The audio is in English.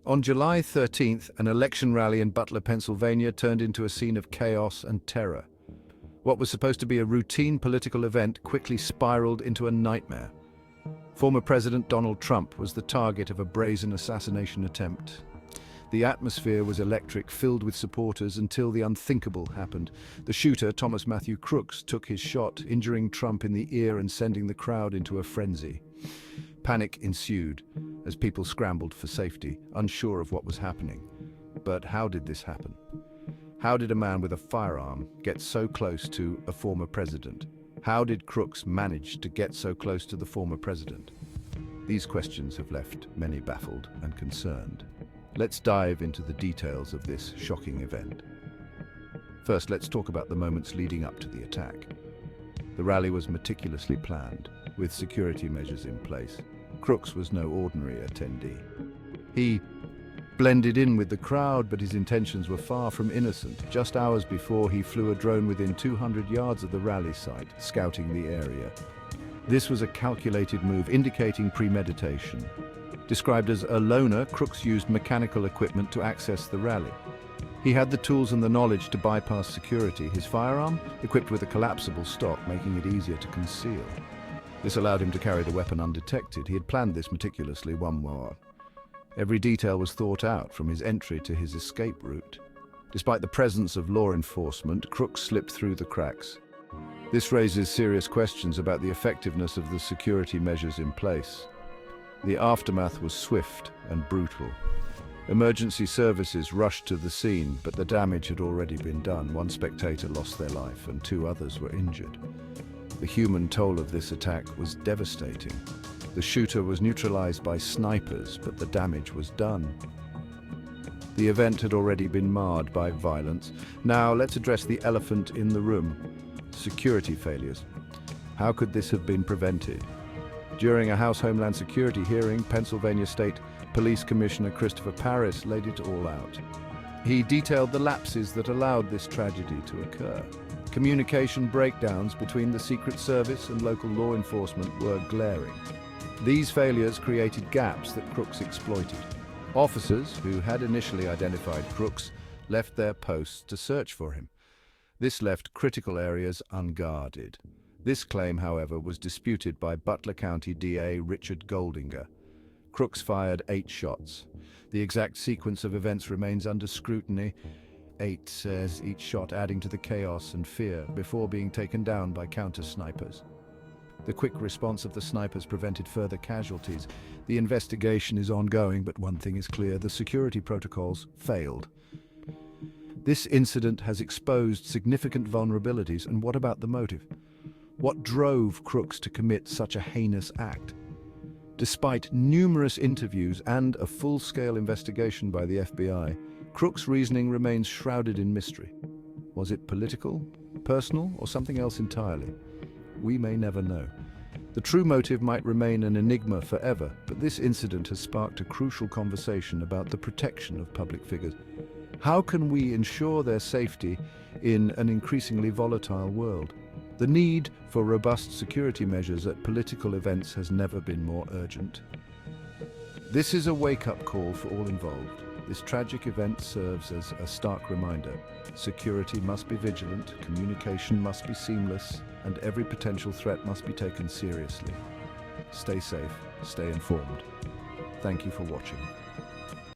On July 13th, an election rally in Butler, Pennsylvania turned into a scene of chaos and terror. What was supposed to be a routine political event quickly spiraled into a nightmare. Former President Donald Trump was the target of a brazen assassination attempt. The atmosphere was electric, filled with supporters, until the unthinkable happened. The shooter, Thomas Matthew Crooks, took his shot, injuring Trump in the ear and sending the crowd into a frenzy. Panic ensued as people scrambled for safety, unsure of what was happening. But how did this happen? How did a man with a firearm get so close to a former president? How did Crooks manage to get so close to the former president? These questions have left many baffled and concerned. Let's dive into the details of this shocking event. First, let's talk about the moments leading up to the attack. The rally was meticulously planned, with security measures in place. Crooks was no ordinary attendee. He blended in with the crowd, but his intentions were far from innocent. Just hours before, he flew a drone within 200 yards of the rally site, scouting the area. This was a calculated move, indicating premeditation. Described as a loner, Crooks used mechanical equipment to access the rally. He had the tools and the knowledge to bypass security. His firearm, equipped with a collapsible stock, making it easier to conceal. This allowed him to carry the weapon undetected. He had planned this meticulously, one more. Every detail was thought out, from his entry to his escape route. Despite the presence of law enforcement, Crooks slipped through the cracks. This raises serious questions about the effectiveness of the security measures in place. The aftermath was swift and brutal. Emergency services rushed to the scene, but the damage had already been done. One spectator lost their life and 2 others were injured. The human toll of this attack was devastating. The shooter was neutralized by snipers, but the damage was done. The event had already been marred by violence. Now let's address the elephant in the room: security failures. How could this have been prevented? During a House Homeland Security hearing, Pennsylvania State Police Commissioner Christopher Parris laid it all out. He detailed the lapses that allowed this tragedy to occur. Communication breakdowns between the Secret Service and local law enforcement were glaring. These failures created gaps that Crooks exploited. Officers who had initially identified Crooks left their posts to search for him. This left critical areas unguarded. This claim, however, was disputed by Butler County DA Richard Goldinger. Crooks fired 8 shots. The exact sequence of events remains under scrutiny. 8 says, each shot adding to the chaos and fear before being taken down by counter-snipers. The quick response of the snipers prevented further casualties. The investigation is ongoing, but one thing is clear: the security protocols failed. This incident has exposed significant vulnerabilities, and what about the motive? What drove Crooks to commit such a heinous act? Despite numerous interviews and a full-scale investigation by the FBI, Crooks' reasoning remains shrouded in mystery. Was it political, personal, or something else entirely? We may never know. The true motive might remain an enigma forever, but this incident has sparked a crucial conversation about the protection of public figures. How can we ensure their safety in an increasingly volatile world? The need for robust security measures at political events has never been more urgent. This is a wake-up call for all involved. This tragic event serves as a stark reminder. Security must be vigilant, communication must be seamless, and every potential threat must be taken seriously. Stay safe, stay informed. Thank you for watching.